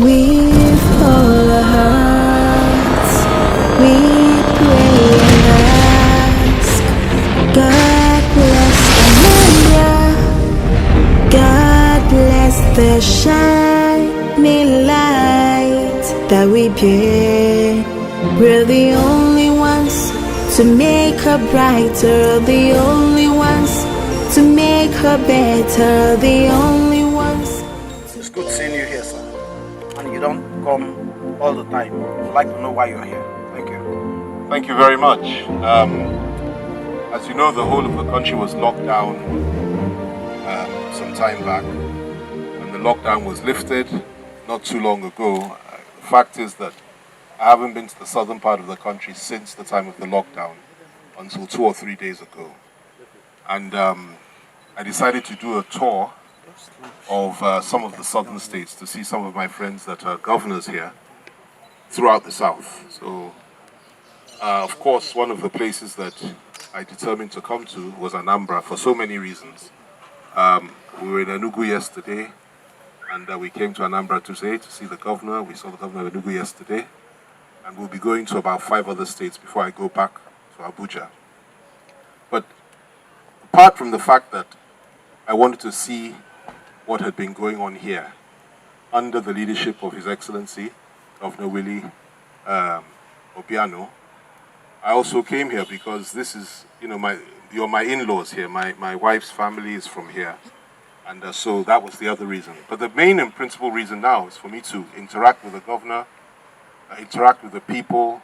With all our hearts, we pray and ask. God bless Anambra. God bless the shining light that we bear. We're the only ones to make her brighter, the only ones to make her better, the only ones. It's good seeing you here, sir. And you don't come all the time. I'd like to know why you're here. Thank you. Thank you very much. As you know, the whole of the country was locked down some time back, and the lockdown was lifted not too long ago. The fact is that I haven't been to the southern part of the country since the time of the lockdown, until 2 or 3 days ago. And I decided to do a tour of some of the southern states to see some of my friends that are governors here throughout the south. So, of course, one of the places that I determined to come to was Anambra for so many reasons. We were in Enugu yesterday, and we came to Anambra today to see the governor. We saw the governor of Enugu yesterday, and we'll be going to about 5 other states before I go back to Abuja. But apart from the fact that I wanted to see what had been going on here under the leadership of His Excellency, Governor Willie Obiano, I also came here because this is, you're my in-laws here. My wife's family is from here. And so that was the other reason. But the main and principal reason now is for me to interact with the governor, interact with the people,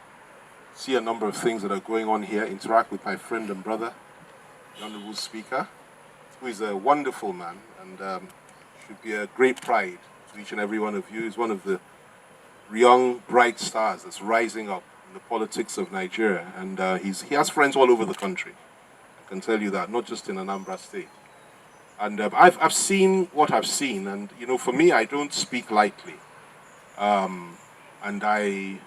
see a number of things that are going on here, interact with my friend and brother, the Honorable Speaker, who is a wonderful man and should be a great pride to each and every one of you. He's one of the young, bright stars that's rising up in the politics of Nigeria. And he has friends all over the country. I can tell you that, not just in Anambra State. And I've seen what I've seen. And, for me, I don't speak lightly. And I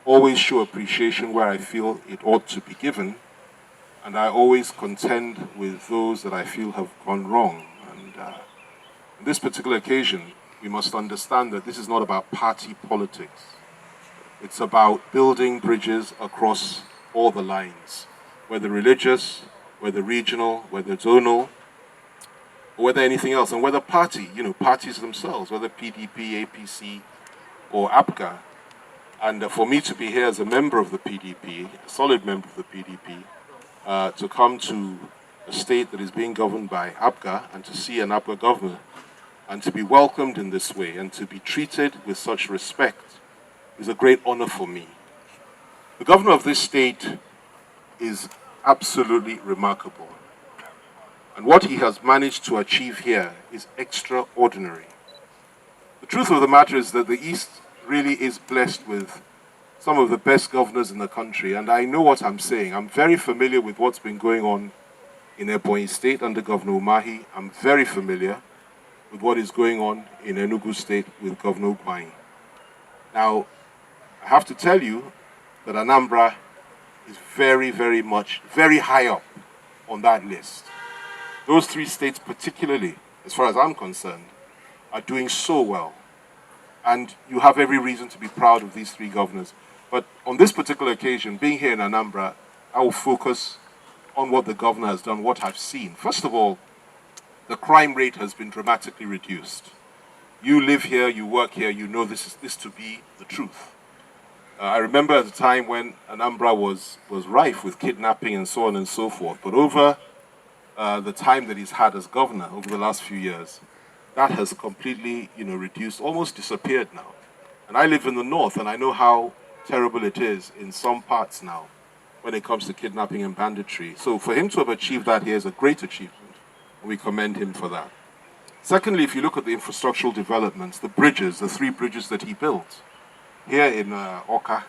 always show appreciation where I feel it ought to be given. And I always contend with those that I feel have gone wrong. And on this particular occasion, we must understand that this is not about party politics. It's about building bridges across all the lines, whether religious, whether regional, whether zonal, or whether anything else, and whether party, parties themselves, whether PDP, APC, or APGA. And for me to be here as a member of the PDP, a solid member of the PDP, to come to a state that is being governed by APGA and to see an APGA governor and to be welcomed in this way and to be treated with such respect is a great honor for me. The governor of this state is absolutely remarkable. And what he has managed to achieve here is extraordinary. The truth of the matter is that the East really is blessed with some of the best governors in the country, and I know what I'm saying. I'm very familiar with what's been going on in Ebonyi State under Governor Umahi. I'm very familiar with what is going on in Enugu State with Governor Ugwuanyi. Now, I have to tell you that Anambra is very, very high up on that list. Those 3 states particularly, as far as I'm concerned, are doing so well. And you have every reason to be proud of these 3 governors. But on this particular occasion, being here in Anambra, I will focus on what the governor has done, what I've seen. First of all, the crime rate has been dramatically reduced. You live here, you work here, you know this to be the truth. I remember at the time when Anambra was rife with kidnapping and so on and so forth. But over the time that he's had as governor over the last few years, that has completely, reduced, almost disappeared now. And I live in the north, and I know how terrible it is in some parts now when it comes to kidnapping and banditry. So for him to have achieved that here is a great achievement, and we commend him for that. Secondly, if you look at the infrastructural developments, the bridges, the 3 bridges that he built here in Oka,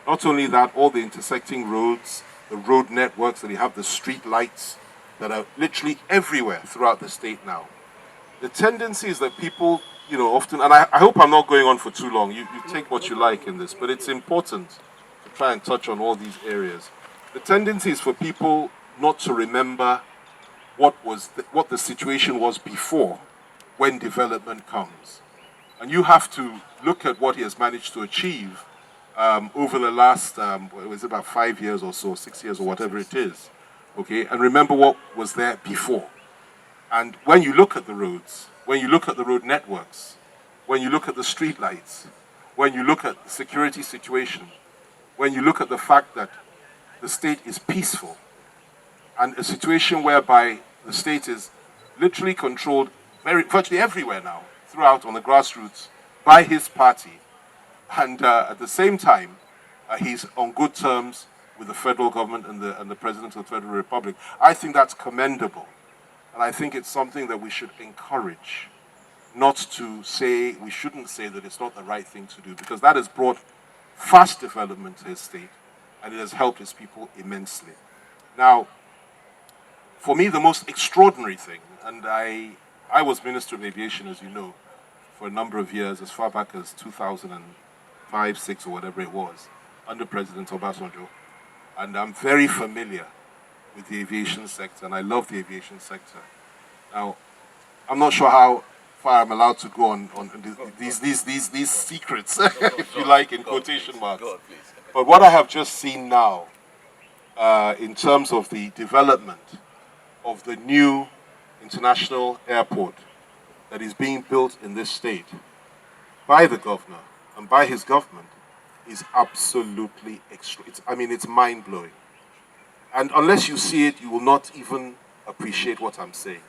not only that, all the intersecting roads, the road networks that you have, the street lights that are literally everywhere throughout the state now. The tendency is that people, often, and I hope I'm not going on for too long, you take what you like in this, but it's important to try and touch on all these areas. The tendency is for people not to remember what the situation was before when development comes. And you have to look at what he has managed to achieve over the last, it was about 5 years or so, 6 years or whatever it is. Okay, and remember what was there before. And when you look at the roads, when you look at the road networks, when you look at the street lights, when you look at the security situation, when you look at the fact that the state is peaceful, and a situation whereby the state is literally controlled virtually everywhere now, throughout on the grassroots, by his party, and at the same time, he's on good terms with the federal government and the President of the Federal Republic. I think that's commendable. And I think it's something that we should encourage, not to say, we shouldn't say that it's not the right thing to do, because that has brought fast development to his state, and it has helped his people immensely. Now, for me, the most extraordinary thing, and I was Minister of Aviation, as you know, for a number of years, as far back as 2005, 6, or whatever it was, under President Obasanjo, and I'm very familiar with the aviation sector, and I love the aviation sector. Now, I'm not sure how far I'm allowed to go on these secrets, if you like, in quotation marks. But what I have just seen now, in terms of the development of the new international airport that is being built in this state by the governor and by his government, is absolutely it's mind-blowing. And unless you see it, you will not even appreciate what I'm saying.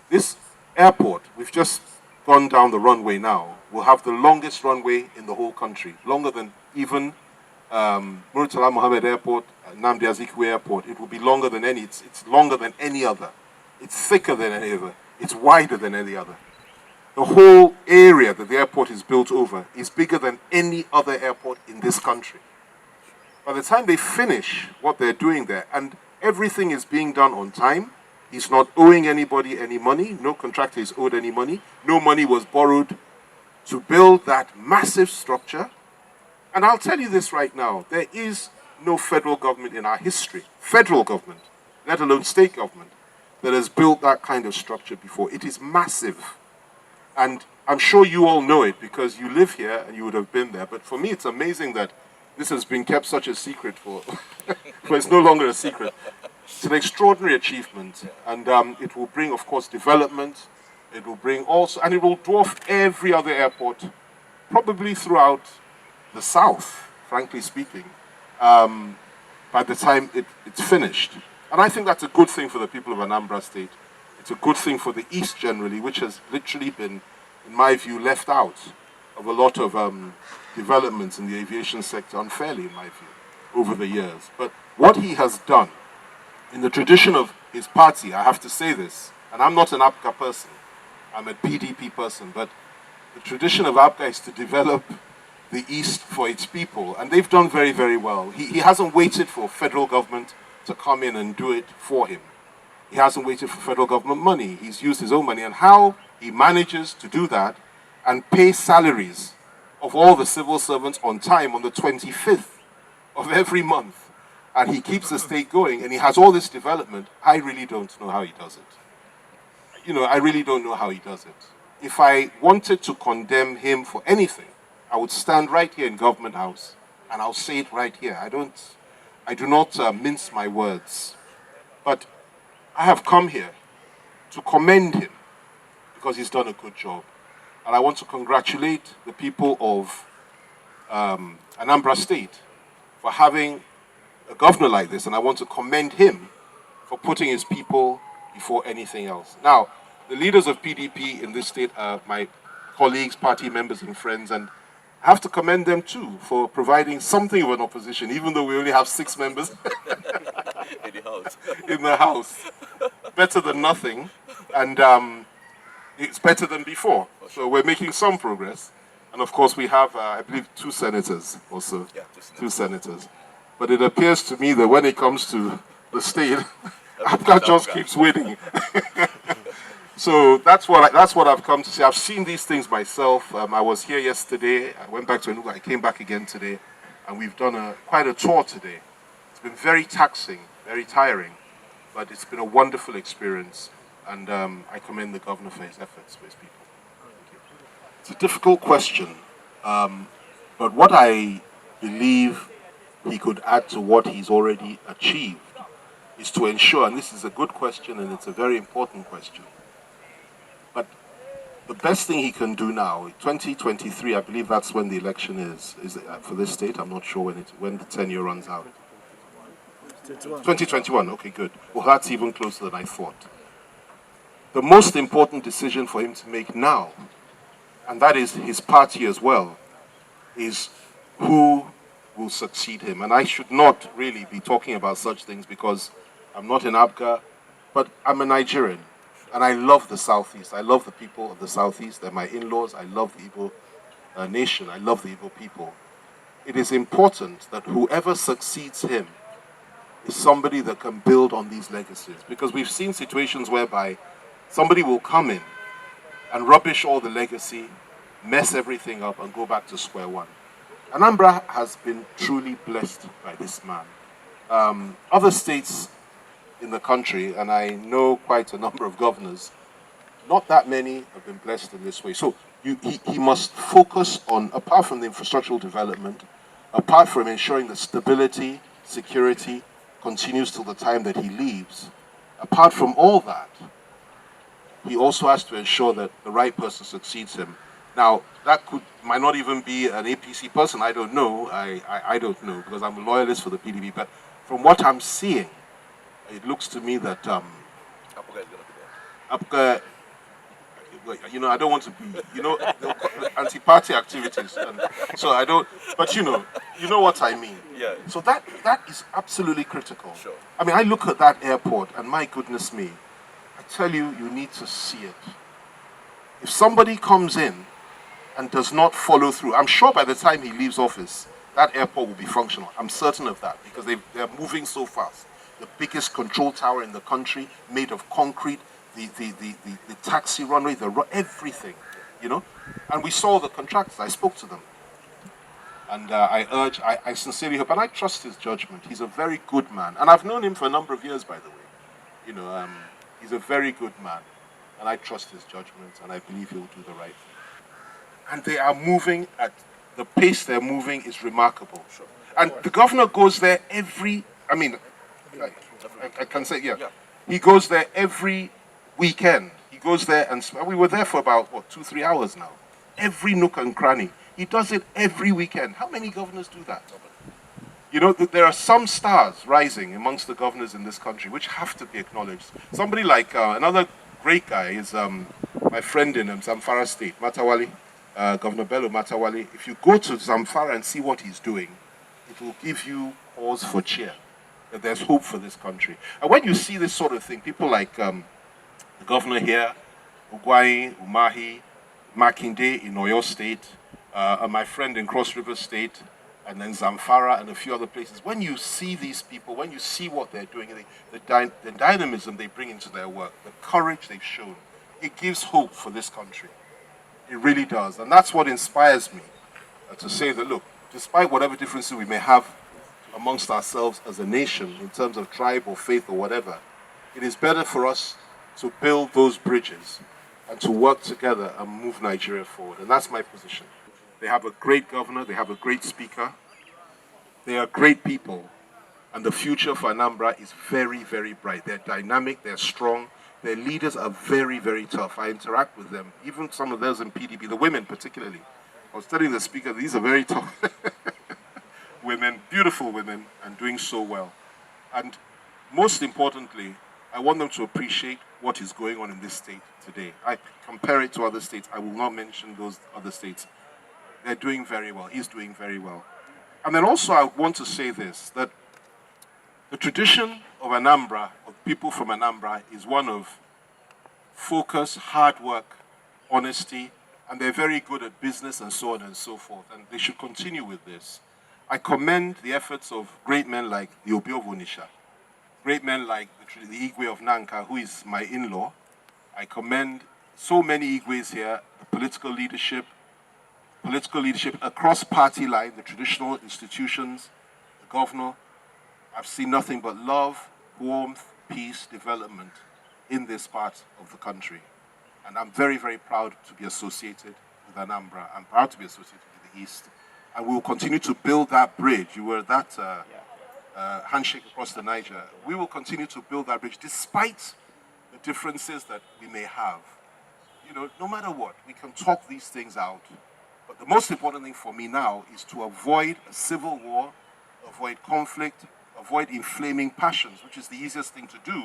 This airport, we've just gone down the runway now, will have the longest runway in the whole country, longer than even Murtala Mohammed Airport, Nnamdi Azikiwe Airport. It will be longer than any, it's longer than any other. It's thicker than any other. It's wider than any other. The whole area that the airport is built over is bigger than any other airport in this country. By the time they finish what they're doing there, and everything is being done on time, he's not owing anybody any money, no contractor is owed any money, no money was borrowed to build that massive structure. And I'll tell you this right now, there is no federal government in our history, federal government, let alone state government, that has built that kind of structure before. It is massive. And I'm sure you all know it because you live here and you would have been there. But for me, it's amazing that this has been kept such a secret for, but it's no longer a secret. It's an extraordinary achievement, and it will bring, of course, development. It will bring also, and it will dwarf every other airport, probably throughout the South, frankly speaking, by the time it's finished. And I think that's a good thing for the people of Anambra State. It's a good thing for the East generally, which has literally been, in my view, left out of a lot of developments in the aviation sector unfairly, in my view, over the years. But what he has done, in the tradition of his party, I have to say this, and I'm not an APGA person, I'm a PDP person, but the tradition of APGA is to develop the East for its people, and they've done very, very well. He hasn't waited for federal government to come in and do it for him. He hasn't waited for federal government money. He's used his own money, and how he manages to do that and pay salaries of all the civil servants on time on the 25th of every month, and he keeps the state going, and he has all this development. I really don't know how he does it. You know, I really don't know how he does it. If I wanted to condemn him for anything, I would stand right here in Government House, and I'll say it right here. I do not mince my words. But I have come here to commend him because he's done a good job. And I want to congratulate the people of Anambra State for having a governor like this, and I want to commend him for putting his people before anything else. Now, the leaders of PDP in this state are my colleagues, party members, and friends, and I have to commend them too for providing something of an opposition, even though we only have 6 members in the House. Better than nothing, and it's better than before. So we're making some progress. And of course we have, I believe, 2 senators also, yeah, 2 senators. But it appears to me that when it comes to the state, APGA just keeps winning. So that's what I've come to say. I've seen these things myself. I was here yesterday. I went back to Enugu. I came back again today, and we've done quite a tour today. It's been very taxing, very tiring, but it's been a wonderful experience, and I commend the governor for his efforts for his people. Thank you. It's a difficult question, but what I believe he could add to what he's already achieved is to ensure, and this is a good question and it's a very important question, but the best thing he can do now, 2023, I believe that's when the election is it for this state? I'm not sure when the tenure runs out. 2021, okay, good. Well, that's even closer than I thought. The most important decision for him to make now, and that is his party as well, is who will succeed him. And I should not really be talking about such things because I'm not in ABGA, but I'm a Nigerian. And I love the Southeast. I love the people of the Southeast. They're my in-laws. I love the Igbo nation. I love the Igbo people. It is important that whoever succeeds him is somebody that can build on these legacies. Because we've seen situations whereby somebody will come in and rubbish all the legacy, mess everything up, and go back to square one. Anambra has been truly blessed by this man. Other states in the country, and I know quite a number of governors, not that many have been blessed in this way. So he must focus on, apart from the infrastructural development, apart from ensuring that stability, security continues till the time that he leaves, apart from all that, he also has to ensure that the right person succeeds him. Now, that might not even be an APC person, I don't know. I don't know, because I'm a loyalist for the PDP, but from what I'm seeing, it looks to me that Apga, I don't want to be, anti-party activities, and so I don't. But you know what I mean. Yeah. So that is absolutely critical. Sure. I mean, I look at that airport, and my goodness me, I tell you, you need to see it. If somebody comes in and does not follow through, I'm sure by the time he leaves office, that airport will be functional. I'm certain of that, because they're moving so fast. The biggest control tower in the country, made of concrete, the taxi runway, everything, And we saw the contractors. I spoke to them. And I sincerely hope, and I trust his judgment. He's a very good man. And I've known him for a number of years, by the way. He's a very good man. And I trust his judgment, and I believe he'll do the right thing. And they are moving at the pace they're moving is remarkable. Sure. And the governor goes there I can say, yeah. He goes there every weekend. He goes there, and we were there for about, 2-3 hours now. Every nook and cranny. He does it every weekend. How many governors do that? There are some stars rising amongst the governors in this country, which have to be acknowledged. Somebody like, another great guy is my friend in Zamfara State, Matawali, Governor Bello Matawali. If you go to Zamfara and see what he's doing, it will give you cause for cheer. That there's hope for this country. And when you see this sort of thing, people like the governor here, Ugwai, Umahi, Makinde in Oyo State, and my friend in Cross River State, and then Zamfara and a few other places, when you see these people, when you see what they're doing, the dynamism they bring into their work, the courage they've shown, it gives hope for this country. It really does. And that's what inspires me to say that, look, despite whatever differences we may have amongst ourselves as a nation in terms of tribe or faith or whatever, it is better for us to build those bridges and to work together and move Nigeria forward. And that's my position. They have a great governor, they have a great speaker, they are great people, and the future for Anambra is very, very bright. They're dynamic, they're strong, their leaders are very, very tough. I interact with them, even some of those in PDP, the women particularly. I was telling the speaker, these are very tough women, beautiful women, and doing so well. And most importantly, I want them to appreciate what is going on in this state today. I compare it to other states. I will not mention those other states. They're doing very well. He's doing very well. And then also I want to say this, that the tradition of Anambra, of people from Anambra, is one of focus, hard work, honesty, and they're very good at business and so on and so forth. And they should continue with this. I commend the efforts of great men like the Obiano, great men like the Igwe of Nanka, who is my in-law. I commend so many Igwes here, the political leadership across party line, the traditional institutions, the governor. I've seen nothing but love, warmth, peace, development in this part of the country. And I'm very, very proud to be associated with with Anambra. I'm proud to be associated with the East. And we will continue to build that bridge. You were that handshake across the Niger. We will continue to build that bridge despite the differences that we may have. You know, no matter what, we can talk these things out. But the most important thing for me now is to avoid a civil war, avoid conflict, avoid inflaming passions, which is the easiest thing to do.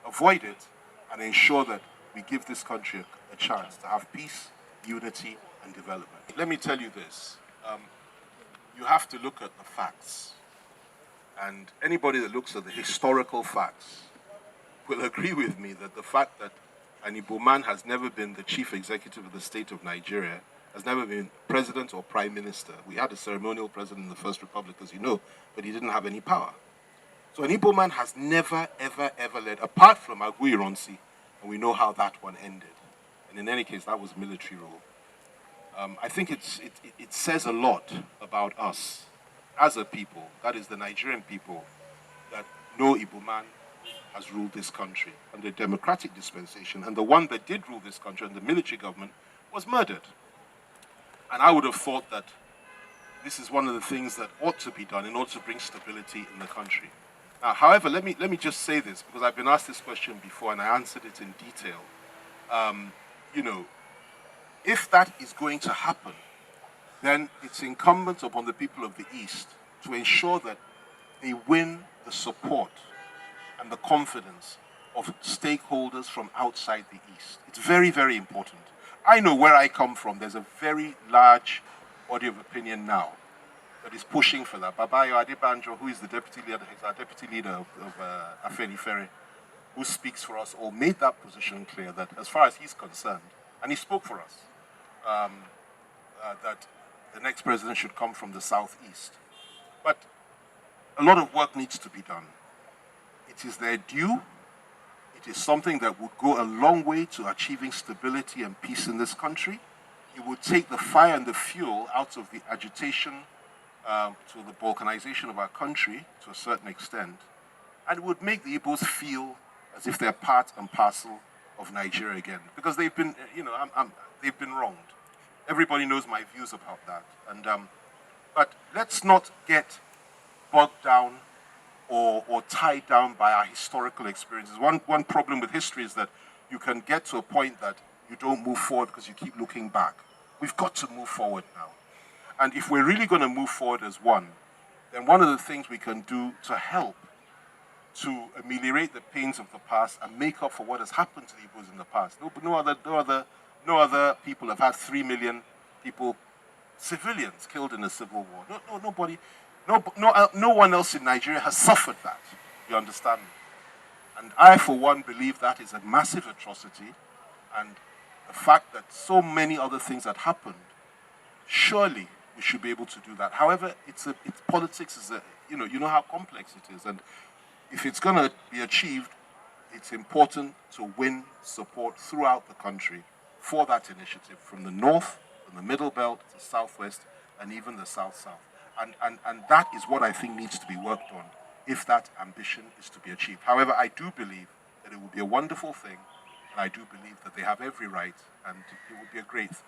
Avoid it and ensure that we give this country a chance to have peace, unity, and development. Let me tell you this. You have to look at the facts. And anybody that looks at the historical facts will agree with me that the fact that an Igbo man has never been the chief executive of the state of Nigeria, has never been president or prime minister. We had a ceremonial president in the First Republic, as you know, but he didn't have any power. So an Igbo man has never, ever, ever led, apart from Agui Ironsi, and we know how that one ended. And in any case, that was military rule. I think it says a lot about us as a people, that is the Nigerian people, that no Igbo man has ruled this country under democratic dispensation, and the one that did rule this country under military government was murdered. And I would have thought that this is one of the things that ought to be done in order to bring stability in the country. Now, however, let me just say this, because I've been asked this question before and I answered it in detail. You know, if that is going to happen, then it's incumbent upon the people of the East to ensure that they win the support and the confidence of stakeholders from outside the East. It's very, very important. I know where I come from, there's a very large body of opinion now that is pushing for that. Babayo Adebanjo, who is the deputy leader, is our deputy leader of Femi Fani, who speaks for us all, made that position clear that as far as he's concerned, and he spoke for us, that the next president should come from the southeast. But a lot of work needs to be done. It is their due. It is something that would go a long way to achieving stability and peace in this country. It would take the fire and the fuel out of the agitation to the balkanization of our country to a certain extent. And it would make the Igbos feel as if they're part and parcel of Nigeria again. Because they've been, you know, they've been wronged. Everybody knows my views about that. And, but let's not get bogged down or tied down by our historical experiences. One problem with history is that you can get to a point that you don't move forward because you keep looking back. We've got to move forward now. And if we're really going to move forward as one, then one of the things we can do to help to ameliorate the pains of the past and make up for what has happened to the Igbos in the past. No other people have had 3 million people, civilians, killed in a civil war. No one else in Nigeria has suffered that. You understand me? And I, for one, believe that is a massive atrocity. And the fact that so many other things had happened, surely we should be able to do that. However, politics is you know how complex it is. And if it's going to be achieved, it's important to win support throughout the country for that initiative, from the north, from the middle belt, the southwest, and even the south-south. And that is what I think needs to be worked on if that ambition is to be achieved. However, I do believe that it would be a wonderful thing, and I do believe that they have every right, and it would be a great thing.